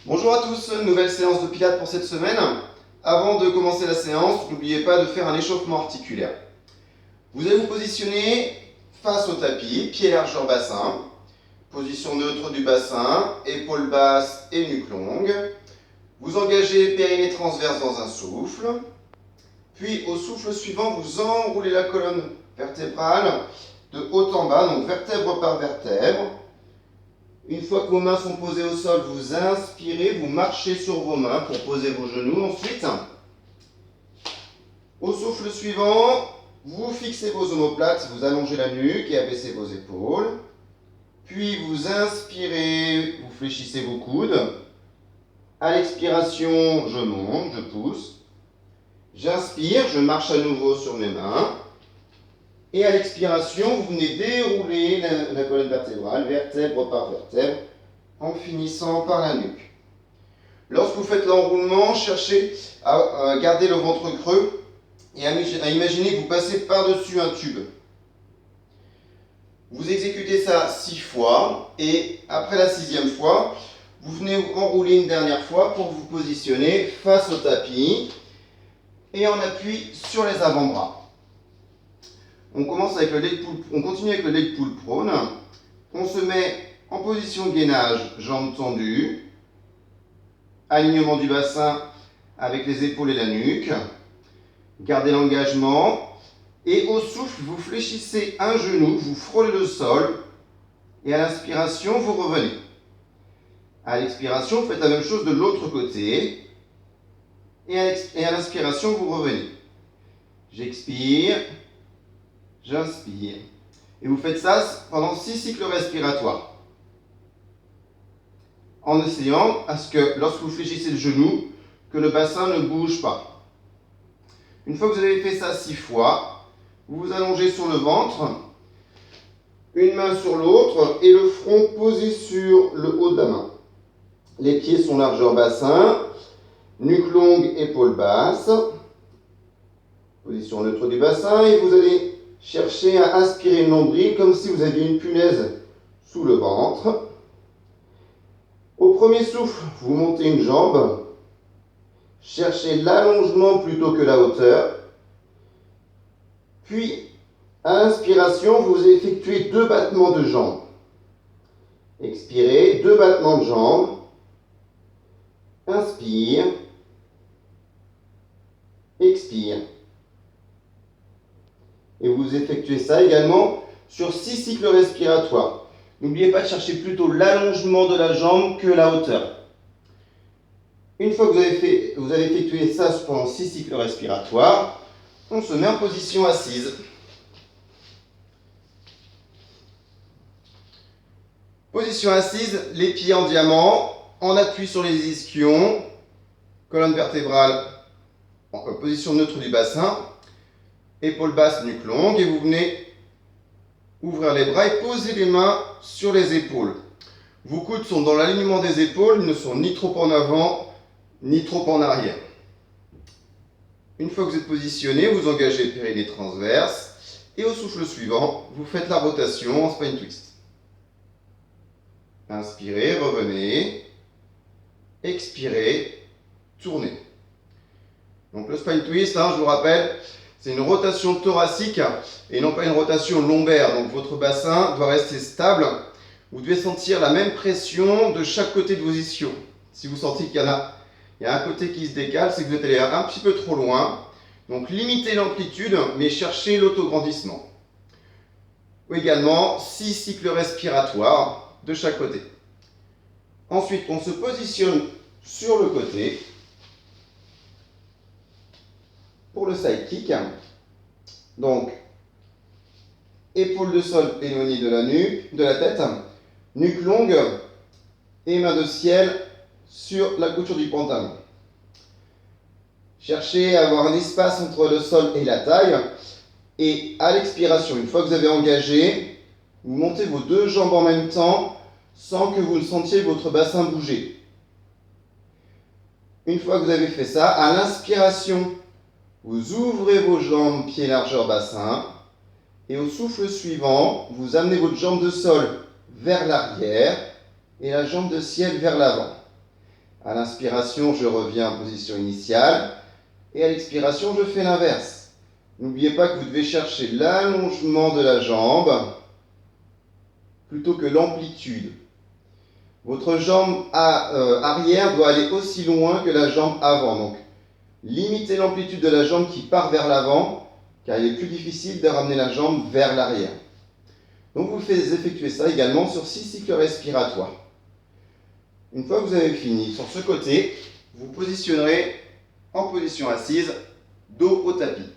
Bonjour à tous, nouvelle séance de pilates pour cette semaine. Avant de commencer la séance, n'oubliez pas de faire un échauffement articulaire. Vous allez vous positionner face au tapis, pied largeur bassin, position neutre du bassin, épaules basses et nuque longue. Vous engagez périnée transverse dans un souffle, puis au souffle suivant, vous enroulez la colonne vertébrale de haut en bas, donc vertèbre par vertèbre. Une fois que vos mains sont posées au sol, vous inspirez, vous marchez sur vos mains pour poser vos genoux. Ensuite, au souffle suivant, vous fixez vos omoplates, vous allongez la nuque et abaissez vos épaules. Puis vous inspirez, vous fléchissez vos coudes. À l'expiration, je monte, je pousse. J'inspire, je marche à nouveau sur mes mains. Et à l'expiration, vous venez dérouler la colonne vertébrale, vertèbre par vertèbre, en finissant par la nuque. Lorsque vous faites l'enroulement, cherchez à garder le ventre creux et à imaginer que vous passez par-dessus un tube. Vous exécutez ça 6 fois et après la 6e fois, vous venez enrouler une dernière fois pour vous positionner face au tapis et en appui sur les avant-bras. On continue avec le leg pull prone. On se met en position gainage, jambes tendues. Alignement du bassin avec les épaules et la nuque. Gardez l'engagement. Et au souffle, vous fléchissez un genou, vous frôlez le sol. Et à l'inspiration, vous revenez. À l'expiration, vous faites la même chose de l'autre côté. Et à l'inspiration, vous revenez. J'expire. J'inspire. Et vous faites ça pendant 6 cycles respiratoires. En essayant à ce que, lorsque vous fléchissez le genou, que le bassin ne bouge pas. Une fois que vous avez fait ça 6 fois, vous vous allongez sur le ventre, une main sur l'autre et le front posé sur le haut de la main. Les pieds sont largeur bassin, nuque longue, épaules basses. Position neutre du bassin et vous allez cherchez à aspirer le nombril comme si vous aviez une punaise sous le ventre. Au premier souffle, vous montez une jambe. Cherchez l'allongement plutôt que la hauteur. Puis, à l'inspiration, vous effectuez 2 battements de jambes. Expirez, 2 battements de jambes. Inspire. Expire. Et vous effectuez ça également sur 6 cycles respiratoires. N'oubliez pas de chercher plutôt l'allongement de la jambe que la hauteur. Une fois que vous avez effectué ça pendant 6 cycles respiratoires, on se met en position assise. Position assise, les pieds en diamant, en appui sur les ischions, colonne vertébrale, position neutre du bassin. Épaules basses, nuque longue, et vous venez ouvrir les bras et poser les mains sur les épaules. Vos coudes sont dans l'alignement des épaules, ils ne sont ni trop en avant, ni trop en arrière. Une fois que vous êtes positionné, vous engagez périnée transverse, et au souffle suivant, vous faites la rotation en spine twist. Inspirez, revenez, expirez, tournez. Donc le spine twist, je vous rappelle, c'est une rotation thoracique et non pas une rotation lombaire. Donc votre bassin doit rester stable. Vous devez sentir la même pression de chaque côté de vos ischions. Si vous sentez qu'il y a un côté qui se décale, c'est que vous êtes allé un petit peu trop loin. Donc limitez l'amplitude, mais cherchez l'autograndissement. Ou également 6 cycles respiratoires de chaque côté. Ensuite, on se positionne sur le côté. Pour le side kick, donc épaule de sol éloignée de la nuque, de la tête, nuque longue et main de ciel sur la couture du pantalon. Cherchez à avoir un espace entre le sol et la taille et à l'expiration, une fois que vous avez engagé, vous montez vos 2 jambes en même temps sans que vous ne sentiez votre bassin bouger. Une fois que vous avez fait ça, à l'inspiration, vous ouvrez vos jambes, pieds largeur bassin. Et au souffle suivant, vous amenez votre jambe de sol vers l'arrière et la jambe de ciel vers l'avant. À l'inspiration, je reviens en position initiale. Et à l'expiration, je fais l'inverse. N'oubliez pas que vous devez chercher l'allongement de la jambe plutôt que l'amplitude. Votre jambe arrière doit aller aussi loin que la jambe avant. Donc, limitez l'amplitude de la jambe qui part vers l'avant, car il est plus difficile de ramener la jambe vers l'arrière. Donc, vous faites effectuer ça également sur 6 cycles respiratoires. Une fois que vous avez fini sur ce côté, vous positionnerez en position assise, dos au tapis.